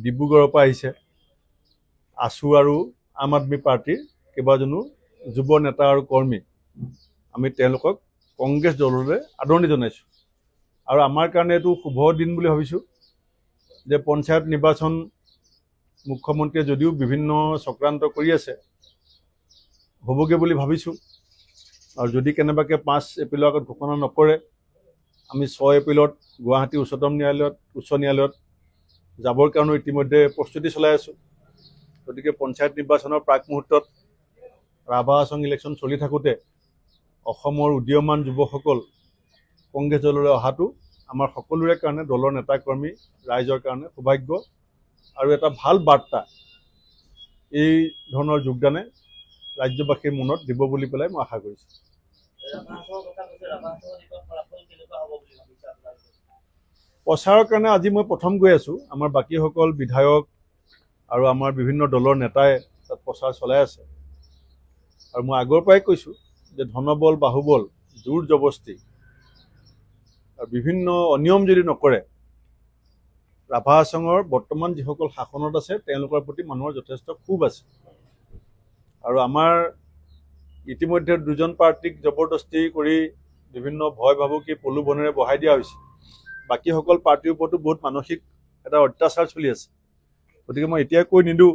ডিব্ৰুগড়ৰ পৰা আহিছে আছু আৰু আম আদমি পাৰ্টিৰ কেইবাজনো যুৱ নেতা আৰু কৰ্মী আমি তেওঁলোকক কংগ্ৰেছ দললৈ আদৰণি জনাইছোঁ আৰু আমাৰ কাৰণে এইটো শুভ দিন বুলি ভাবিছোঁ যে পঞ্চায়ত নিৰ্বাচন মুখ্যমন্ত্ৰীয়ে যদিও বিভিন্ন চক্ৰান্ত কৰি আছে হ'বগৈ বুলি ভাবিছোঁ আৰু যদি কেনেবাকৈ 5 এপ্ৰিলৰ আগত ঘোষণা নকৰে আমি 6 এপ্ৰিলত গুৱাহাটী উচ্চ ন্যায়ালয়ত যাবৰ কাৰণে ইতিমধ্যে প্ৰস্তুতি চলাই আছোঁ গতিকে পঞ্চায়ত নিৰ্বাচনৰ প্ৰাক মুহূৰ্তত ৰাভা হাছং ইলেকশ্যন চলি থাকোঁতে অসমৰ উদীয়মান যুৱকসকল কংগ্ৰেছ দললৈ অহাটো আমাৰ সকলোৰে কাৰণে দলৰ নেতা কৰ্মী ৰাইজৰ কাৰণে সৌভাগ্য আৰু এটা ভাল বাৰ্তা এই ধৰণৰ যোগদানে ৰাজ্যবাসীৰ মনত দিব বুলি পেলাই মই আশা কৰিছোঁ প্ৰচাৰৰ কাৰণে আজি মই প্ৰথম গৈ আছোঁ আমাৰ বাকীসকল বিধায়ক আৰু আমাৰ বিভিন্ন দলৰ নেতাই তাত প্ৰচাৰ চলাই আছে আৰু মই আগৰ পৰাই কৈছোঁ যে ধনবল বাহুবল জোৰ জবস্তি আৰু বিভিন্ন অনিয়ম যদি নকৰে ৰাভা হাছঙৰ বৰ্তমান যিসকল শাসনত আছে তেওঁলোকৰ প্ৰতি মানুহৰ যথেষ্ট ক্ষোভ আছে আৰু আমাৰ ইতিমধ্যে দুজন পাৰ্টিক জবৰদস্তি কৰি বিভিন্ন ভয় ভাবুকি প্ৰলোভনেৰে বহাই দিয়া হৈছে বাকীসকল পাৰ্টিৰ ওপৰতো বহুত মানসিক এটা অত্যাচাৰ চলি আছে গতিকে মই এতিয়াই কৈ নিদিওঁ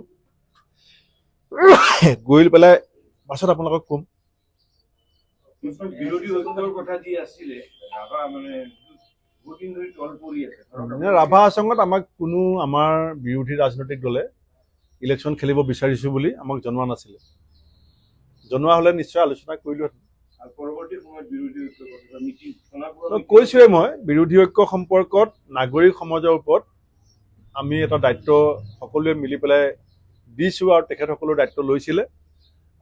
গৈ পেলাই পাছত আপোনালোকক ক'ম ৰাভা হাছঙত আমাক কোনো আমাৰ বিৰোধী ৰাজনৈতিক দলে ইলেকশ্যন খেলিব বিচাৰিছোঁ বুলি আমাক জনোৱা নাছিলে জনোৱা হ'লে নিশ্চয় আলোচনা কৰিলোহেঁতেন কৈছোৱে মই বিৰোধী ঐক্য সম্পৰ্কত নাগৰিক সমাজৰ ওপৰত আমি এটা দায়িত্ব সকলোৱে মিলি পেলাই দিছোঁ আৰু তেখেতসকলৰ দায়িত্ব লৈছিলে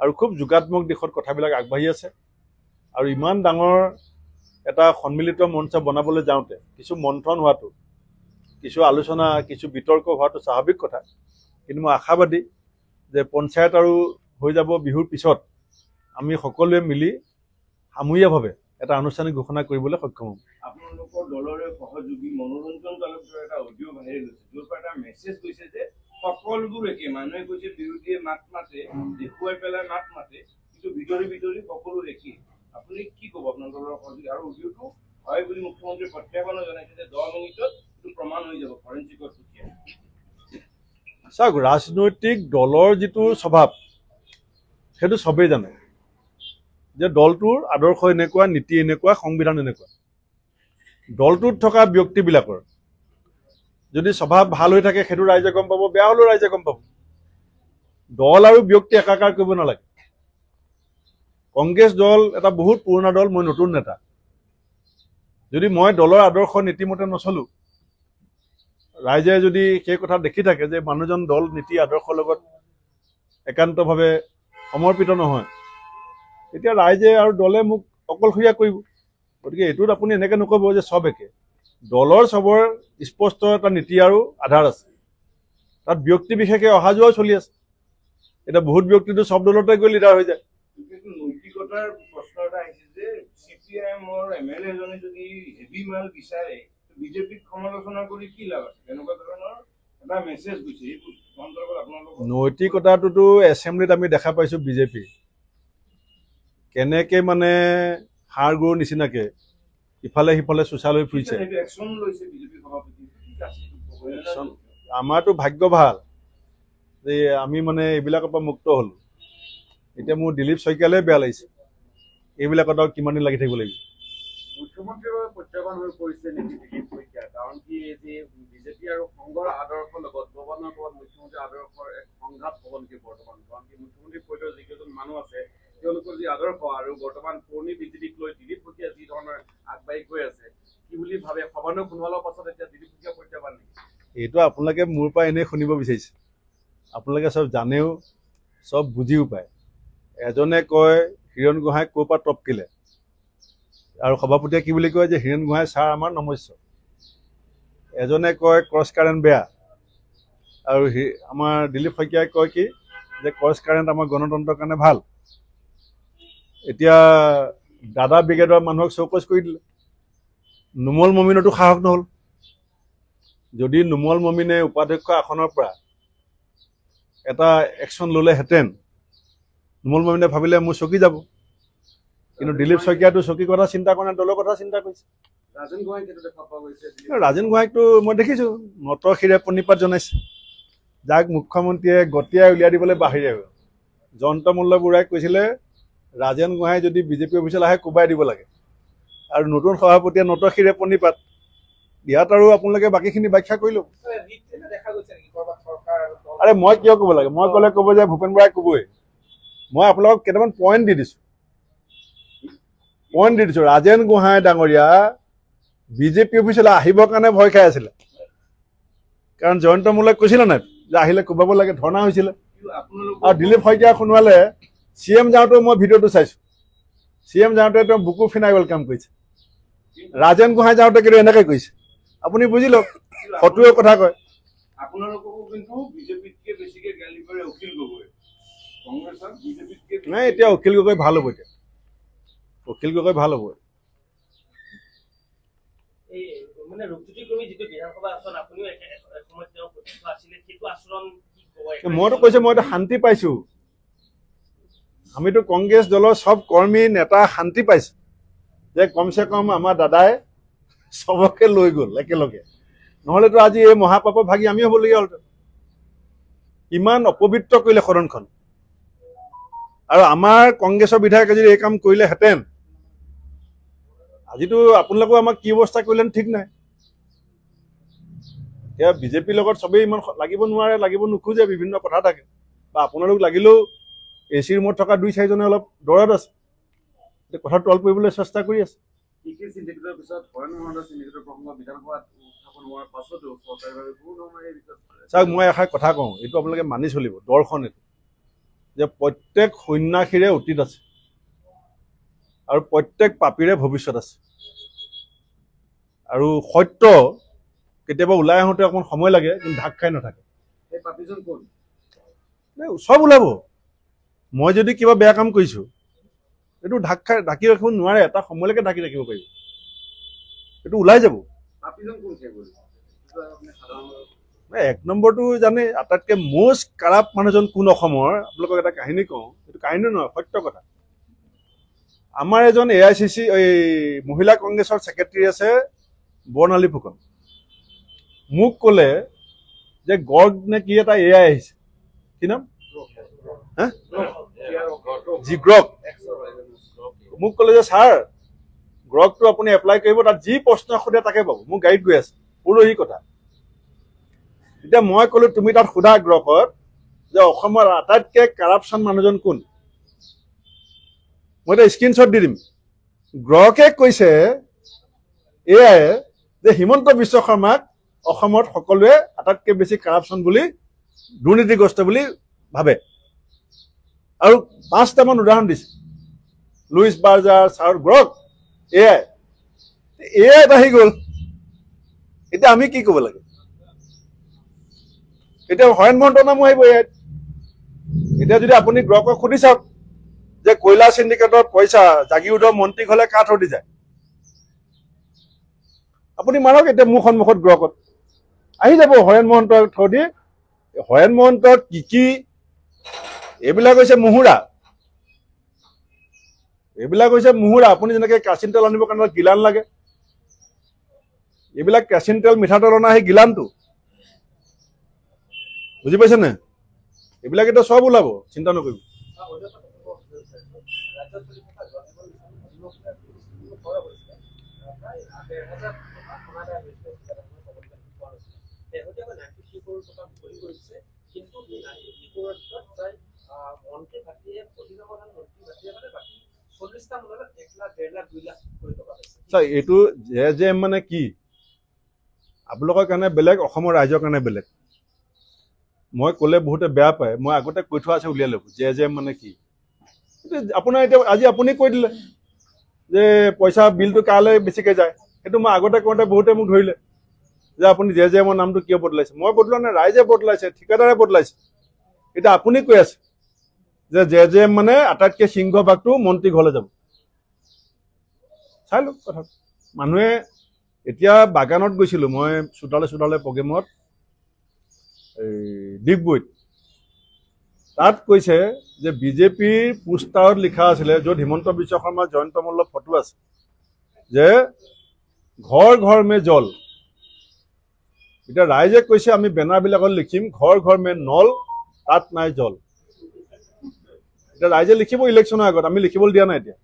আৰু খুব যোগাত্মক দিশত কথাবিলাক আগবাঢ়ি আছে আৰু ইমান ডাঙৰ এটা সন্মিলিত মঞ্চ বনাবলৈ যাওঁতে কিছু মন্থন হোৱাটো কিছু আলোচনা কিছু বিতৰ্ক হোৱাটো স্বাভাৱিক কথা কিন্তু মই আশাবাদী যে পঞ্চায়ত আৰু হৈ যাব বিহুৰ পিছত আমি সকলোৱে মিলি সামূহিকভাৱে এটা আনুষ্ঠানিক ঘোষণা কৰিবলৈ সক্ষম হ'ম আপোনালোকৰ দলৰে সহযোগী মনোৰঞ্জন তালুকদাৰ এটা অডিঅ' ভাইৰেল হৈছে য'ৰ পৰা এটা মেছেজ গৈছে যে সকলোবোৰ একে মানুহে কৈছে বিৰোধীয়ে মাত মাতে দেখুৱাই পেলাই মাত মাতে কিন্তু ভিতৰি ভিতৰি সকলো একে আপুনি কি ক'ব আপোনাৰ দলৰ সহযোগী আৰু অডিঅ'টো হয় বুলি মুখ্যমন্ত্ৰীয়ে প্ৰত্যাহ্বানো জনাইছে যে 10 মিনিটত এইটো প্ৰমাণ হৈ যাব ফৰেনচিকত পঠিয়াই চাওক ৰাজনৈতিক দলৰ যিটো স্বভাৱ সেইটো চবেই জানে যে দলটোৰ আদৰ্শ এনেকুৱা নীতি এনেকুৱা সংবিধান এনেকুৱা দলটোত থকা ব্যক্তিবিলাকৰ যদি স্বভাৱ ভাল হৈ থাকে সেইটো ৰাইজে গম পাব বেয়া হ'লেও ৰাইজে গম পাব দল আৰু ব্যক্তি একাকাৰ কৰিব নালাগে কংগ্ৰেছ দল এটা বহুত পুৰণা দল মই নতুন নেতা যদি মই দলৰ আদৰ্শ নীতিমতে নচলোঁ ৰাইজে যদি সেই কথা দেখি থাকে যে মানুহজন দল নীতি আদৰ্শৰ লগত একান্তভাৱে সমৰ্পিত নহয় তেতিয়া ৰাইজে আৰু দলে মোক অকলশৰীয়া কৰিব গতিকে এইটোত আপুনি এনেকৈ নক'ব যে চব একে দলৰ চবৰ স্পষ্ট এটা নীতি আৰু আধাৰ আছে তাত ব্যক্তি বিশেষে অহা যোৱাও চলি আছে এতিয়া বহুত ব্যক্তিটো চব দলতে গৈ লিডাৰ হৈ যায় নৈতিকতাৰ প্ৰশ্ন এটা আহিছে যে CPIMৰ MLA এজনে যদি হেভি মাল বিচাৰে বিজেপিক সমালোচনা কৰি কি লাভ আছে এনেকুৱা ধৰণৰ এটা মেছেজ গৈছে এইটো সন্দৰ্ভত আপোনালোকৰ নৈতিকতাটোতো এছেম্বলিত আমি দেখা পাইছোঁ বিজেপি কেনেকৈ মানে হাড় গৰুৰ নিচিনাকৈ ইফালে সিফালে চোচা লৈ ফুৰিছে আমাৰতো ভাগ্য ভাল যে আমি মানে এইবিলাকৰ পৰা মুক্ত হ'লোঁ এতিয়া মোৰ দিলীপ শইকীয়ালৈ বেয়া লাগিছে এইবিলাকত আৰু কিমান দিন লাগি থাকিব লাগিব মুখ্যমন্ত্ৰীৰ বাবে প্ৰত্যাহ্বান হৈ পৰিছে নেকি দিলীপ শইকীয়া কাৰণ কি যে বিজেপি আৰু সংঘৰ আদৰ্শৰ লগত গভৰ্ণৰ লগত মুখ্যমন্ত্ৰীৰ আদৰ্শৰ এক সংঘাত হ'ব নেকি বৰ্তমান কাৰণ কি মুখ্যমন্ত্ৰীৰ পৰ্যায়ত যিকেইজন মানুহ আছে তেওঁলোকৰ যি আদৰ্শ আৰু বৰ্তমান পুৰণি বিজেপিক লৈ দিলীপ শইকীয়া যি ধৰণৰ আগবাঢ়ি গৈ আছে কি বুলি ভাবে সভানো কোনোবালৰ পাছত এতিয়া দিলীপ শইকীয়া প্ৰত্যাহ্বান নেকি এইটো আপোনালোকে মোৰ পৰা এনেই শুনিব বিচাৰিছে আপোনালোকে চব জানেও চব বুজিও পায় এজনে কয় হিৰণ গোহাঁই ক'ৰ পৰা টপকিলে আৰু সভাপতিয়ে কি বুলি কয় যে হিৰণ গোহাঁই ছাৰ আমাৰ নমস্য এজনে কয় ক্ৰছ কাৰেণ্ট বেয়া আৰু আমাৰ দিলীপ শইকীয়াই কয় কি যে ক্ৰছ কাৰেণ্ট আমাৰ গণতন্ত্ৰৰ কাৰণে ভাল এতিয়া দাদা ব্ৰিগেডৰ মানুহক চৌকছ কৰি দিলে নুমল মমিনতো সাহস নহ'ল যদি নুমল মমিনে উপাধ্যক্ষ আসনৰ পৰা এটা একশ্যন ল'লেহেঁতেন, নুমল মমিনে ভাবিলে মোৰ চকী যাব, কিন্তু দিলীপ শইকীয়াটো চকী কথা চিন্তা কৰা নাই, দলৰ কথা চিন্তা কৰিছে। ৰাজেন গোহাঁই কিন্তু দেখা পোৱা গৈছে। ৰাজেন গোহাঁইকটো মই দেখিছোঁ মটৰ শিৰে প্ৰণিপাত জনাইছে, যাক মুখ্যমন্ত্ৰীয়ে গতিয়াই উলিয়াই দিবলৈ বাহিৰে যন্ত্ৰমল্ল বুঢ়াই কৈছিলে ৰাজেন গোহাঁই যদি বিজেপি অফিচলৈ আহে কোবাই দিব লাগে, আৰু নতুন সভাপতিয়ে নটৰ শিৰে প্ৰণিপাত দিয়াত আৰু আপোনালোকে বাকীখিনি ব্যাখ্যা কৰিলোঁ। আৰে মই কিয় ক'ব লাগে? মই ক'লে ক'ব যে ভূপেন বৰাই ক'বই। মই আপোনালোকক কেইটামান পইণ্ট দি দিছোঁ। ৰাজেন গোহাঁই ডাঙৰীয়া বিজেপি অফিচলৈ আহিবৰ কাৰণে ভয় খাই আছিলে, কাৰণ জয়ন্ত মল্লই কৈছিলে নাই যে আহিলে কোবাব লাগে, ধৰ্ণা হৈছিলে। আৰু দিলীপ শইকীয়া সোণোৱালে CM যাওঁতেও মই ভিডিঅ'টো চাইছোঁ, CM যাওঁতে তেওঁ বুকু ফিনাই ৱেলকাম কৰিছে, ৰাজেন গোহাঁই যাওঁতে কিন্তু এনেকৈ কৰিছে। আপুনি বুজি লওক, ফটোৱে কথা কয়। আপোনালোককো কিন্তু বিজেপিতকৈ বেছিকৈ গালি পাৰে অখিল গগৈ, কংগ্ৰেছক বিজেপিতকৈ নাই এতিয়া অখিল গগৈ ভাল হ'ব, এতিয়া অখিল গগৈ ভাল হ'ব। মইতো কৈছো মই শান্তি পাইছো, আমিতো কংগ্ৰেছ দলৰ চব কৰ্মী নেতা শান্তি পাইছো যে কমচে কম আমাৰ দাদাই চবকে লৈ গ'ল একেলগে, নহ'লেতো আজি এই মহাপাপৰ ভাগি আমি হ'বলগীয়া হ'লহেঁতেন। ইমান অপবিত্ৰ কৰিলে সদনখন, আৰু আমাৰ কংগ্ৰেছৰ বিধায়কে যদি এই কাম কৰিলেহেঁতেন আজিতো আপোনালোকেও আমাক কি অৱস্থা কৰিলেন ঠিক নাই। এতিয়া বিজেপিৰ লগত চবেই ইমান লাগিব নোৱাৰে, লাগিব নোখোজে, বিভিন্ন কথা থাকে, বা আপোনালোক লাগিলেও AC ৰুমত থকা 2-4জনে অলপ দৰত আছে, কথা তল পৰিবলৈ চেষ্টা কৰি আছে। চিণ্ডিকেটৰ পিছত হৰেণ মহন্তৰ চিণ্ডিকেটৰ প্ৰসংগ বিধানসভাত উত্থাপন হোৱাৰ পাছতো চৰকাৰীভাৱে কোনো ধৰণৰ এই বিষয়ত চাওক, মই এষাৰ কথা কওঁ, এইটো আপোনালোকে মানি চলিব, দৰ্শন এইটো যে প্ৰত্যেক সন্যাসীৰে অতীত আছে আৰু প্ৰত্যেক পাপীৰে ভৱিষ্যত আছে, আৰু সত্য কেতিয়াবা ওলাই আহোঁতে অকণমান সময় লাগে, কিন্তু ঢাক খাই নাথাকে। এই পাপীজন কোন? চব ওলাব। মই যদি কিবা বেয়া কাম কৰিছোঁ এইটো ঢাকি ৰাখিব নোৱাৰে, এটা সময়লৈকে ঢাকি ৰাখিব পাৰিব, এইটো ওলাই যাব। পাপীজন কোন? এক নম্বৰটো জানে আটাইতকৈ মষ্ট কাৰাপ্ট মানুহজন কোন অসমৰ, আপোনালোকক এটা কাহিনী কওঁ, এইটো কাহিনী নহয়, সত্য কথা। আমাৰ এজন AICC এই মহিলা কংগ্ৰেছৰ ছেক্ৰেটাৰী আছে বৰ্ণালী ফুকন, মোক ক'লে যে গৰ্গ নে কি এটা AI আহিছে, কি নাম গ্ৰক, মোক ক'লে যে ছাৰ গ্ৰকটো আপুনি এপ্লাই কৰিব, তাত যি প্ৰশ্ন সোধে তাকে পাব। মোৰ গাড়ীত গৈ আছে, পৰহি কথা। এতিয়া মই ক'লো তুমি তাত সোধা গ্ৰকত যে অসমৰ আটাইতকৈ কাৰাপশ্যন মানুহজন কোন, মই এটা স্ক্ৰীনশ্বট দি দিম। গ্ৰকে কৈছে এয়াই যে হিমন্ত বিশ্ব শৰ্মাক অসমত সকলোৱে আটাইতকৈ বেছি কাৰাপশ্যন বুলি, দুৰ্নীতিগ্ৰস্ত বুলি ভাবে, আৰু 5টামান উদাহৰণ দিছে, লুইচ বাৰ্জাৰ, ছাৰ গ্ৰক, এয়াই আহি গ'ল। এতিয়া আমি কি ক'ব লাগে? এতিয়া হৰেণ মহন্তৰ নামো আহিব ইয়াত। এতিয়া যদি আপুনি গ্ৰকক সুধি চাওক যে কয়লা চিণ্ডিকেটৰ পইচা জাগিৰোডৰ মন্ত্ৰী হ'লে কাৰ থৈ দি যায়, আপুনি মাৰক এতিয়া মোৰ সন্মুখত গ্ৰকত আহি যাব হৰেণ মহন্তৰ থৈ দি। হৰেণ মহন্তৰ কি এইবিলাক হৈছে মুহুৰা, এইবিলাক হৈছে মুহুৰা। আপুনি যেনেকৈ কেৰাচিন তেল আনিবৰ কাৰণে গিলান লাগে, এইবিলাক কেৰাচিন তেল মিঠাতেল অনা সেই গিলানটো, বুজি পাইছে নে? এইবিলাক এতিয়া চব ওলাব, চিন্তা নকৰিব। এইটো JJM মানে কি, আপোনালোকৰ কাৰণে বেলেগ, অসমৰ ৰাইজৰ কাৰণে বেলেগ। মই ক'লে বহুতে বেয়া পায়, মই আগতে কৈ থোৱা আছে, উলিয়াই ল'ব JJM মানে কি। আপোনাৰ এতিয়া আজি আপুনি কৈ দিলে যে পইচা বিলটো কালৈ বেছিকৈ যায়, সেইটো মই আগতে কওঁতে বহুতে মোক ধৰিলে যে আপুনি JJMৰ নামটো কিয় বদলাইছে। মই বদলোৱা নাই, ৰাইজে বদলাইছে, ঠিকাদাৰে বদলাইছে। এতিয়া আপুনি কৈ আছে যে JJM মানে আটাইতকৈ সিংহভাগটো মন্ত্ৰী ঘৰলৈ যাব। চাই লওক কথা, মানুহে এতিয়া বাগানত গৈছিলোঁ মই চোতালে প্ৰগ্ৰেমত ডিগবৈত তাত কৈছে যে বিজেপিৰ পোষ্টাৰত লিখা আছিলে য'ত হিমন্ত বিশ্ব শৰ্মা জয়ন্ত মল্লৰ ফটো আছে যে ঘৰ ঘৰ মে জল এতিয়া ৰাইজে কৈছে আমি বেনাৰবিলাকত লিখিম ঘৰ ঘৰ মে নল তাত নাই জল এতিয়া ৰাইজে লিখিব ইলেকশ্যনৰ আগত আমি লিখিবলৈ দিয়া নাই এতিয়া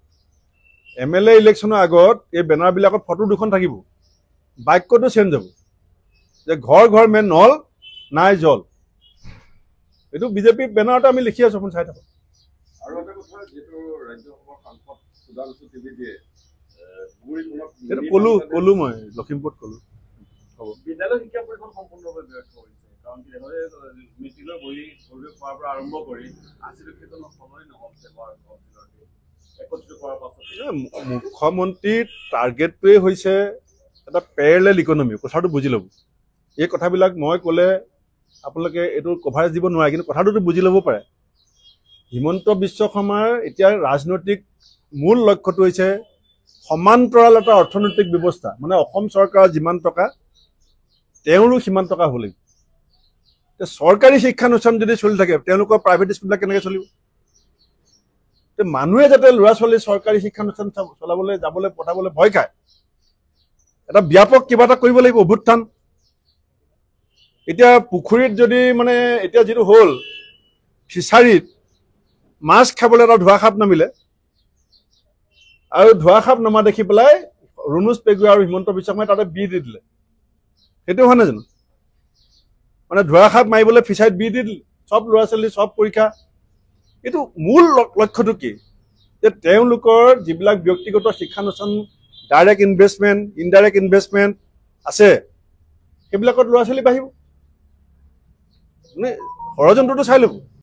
MLA ইলেকশ্যনৰ আগত এই বেনাৰবিলাকত ফটো দুখন থাকিব বাক্যটো চেঞ্জ হ'ব যে ঘৰ ঘৰ মে নল নাই জল এইটো বিজেপি বেনাৰতে আমি লিখি আছো আপুনি চাই থাকক আৰু এটা কথা যেটো ৰাজ্যসভাৰ সাংসদ সুধাংশু ত্ৰিবেদীয়ে কলো মই লখিমপুৰত কলো বিদ্যালয় শিক্ষা পৰিষদ সম্পূৰ্ণভাৱে ব্যৰ্থ হৈছে কাৰণ কি মেট্ৰিকৰ বহি খোৱাৰ পৰা আৰম্ভ কৰি আছিলো ক্ষেত্ৰত সময় নহ'ল একত্ৰিত কৰাৰ পাছত মুখ্যমন্ত্ৰীৰ টাৰ্গেটটোৱে হৈছে এটা পেৰেলেল ইকনমি কথাটো বুজি ল'ব এই কথাবিলাক মই ক'লে আপোনালোকে এইটো কভাৰেজ দিব নোৱাৰে কিন্তু কথাটোতো বুজি ল'ব পাৰে হিমন্ত বিশ্ব শৰ্মাৰ এতিয়া ৰাজনৈতিক মূল লক্ষ্যটো হৈছে সমান্তৰাল এটা অৰ্থনৈতিক ব্যৱস্থা মানে অসম চৰকাৰৰ যিমান টকা তেওঁৰো সিমান টকা হ'ব লাগিব চৰকাৰী শিক্ষানুষ্ঠান যদি চলি থাকে তেওঁলোকৰ প্ৰাইভেট স্কুলবিলাক কেনেকৈ চলিব মানুহে যাতে ল'ৰা ছোৱালী চৰকাৰী শিক্ষানুষ্ঠান চলাবলৈ যাবলৈ পঠাবলৈ ভয় খায় এটা ব্যাপক কিবা এটা কৰিব লাগিব অভ্যুত্থান এতিয়া পুখুৰীত যদি মানে এতিয়া যিটো হ'ল ফিচাৰীত মাছ খাবলৈ এটা ধোঁৱা সাপ নামিলে আৰু ধোঁৱা সাপ নমা দেখি পেলাই ৰুনুজ পেগুৱা আৰু হিমন্ত বিশ্ব শৰ্মাই তাতে বি দি দিলে সেইটো হোৱা নাই জানো মানে ধোঁৱা সাপ মাৰিবলৈ ফিচাৰীত বি দি দিলে চব ল'ৰা ছোৱালী চব পৰীক্ষা এইটো মূল লক্ষ্যটো কি যে তেওঁলোকৰ যিবিলাক ব্যক্তিগত শিক্ষানুষ্ঠান ডাইৰেক্ট ইনভেষ্টমেণ্ট ইনডাইৰেক্ট ইনভেষ্টমেণ্ট আছে সেইবিলাকত ল'ৰা ছোৱালী বাঢ়িব মানে ষড়যন্ত্ৰটো চাই ল'ব